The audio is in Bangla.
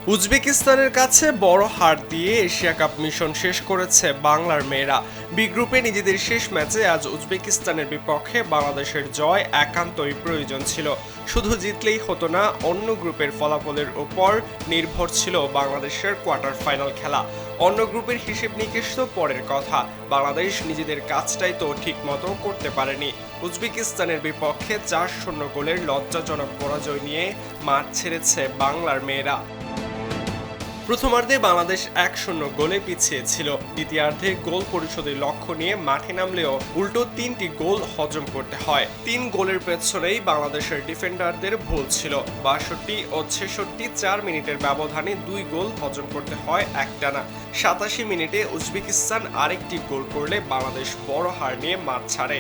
উজবেকিস্তানের কাছে বড় হার দিয়ে এশিয়া কাপ মিশন শেষ করেছে বাংলার মেয়েরা। বি গ্রুপে নিজেদের শেষ ম্যাচে আজ উজবেকিস্তানের বিপক্ষে বাংলাদেশের জয় একান্তই প্রয়োজন ছিল। শুধু জিতলেই হতো না, অন্য গ্রুপের ফলাফলের উপর নির্ভর ছিল বাংলাদেশের কোয়ার্টার ফাইনাল খেলা। অন্য গ্রুপের হিসেব নিকেশ তো পরের কথা, বাংলাদেশ নিজেদের কাজটাই তো ঠিক মতো করতে পারেনি। উজবেকিস্তানের বিপক্ষে ৪-০ গোলের লজ্জাজনক পরাজয় নিয়ে মাঠ ছেড়েছে বাংলার মেয়েরা। প্রথমার্ধে বাংলাদেশ ১-০ গোলে পিছিয়ে ছিল। দ্বিতীয়ার্ধে গোল পরিশোধের লক্ষ্য নিয়ে মাঠে নামলেও উল্টো ৩টি গোল হজম করতে হয়। ৩ গোলের পেছনেই বাংলাদেশের ডিফেন্ডারদের ভুল ছিল। ৬২ ও ৬৬ ৪ মিনিটের ব্যবধানে ২ গোল হজম করতে হয় একটানা। ৮৭ মিনিটে উজবেকিস্তান আরেকটি গোল করলে বাংলাদেশ বড় হার নিয়ে মাঠ ছাড়ে।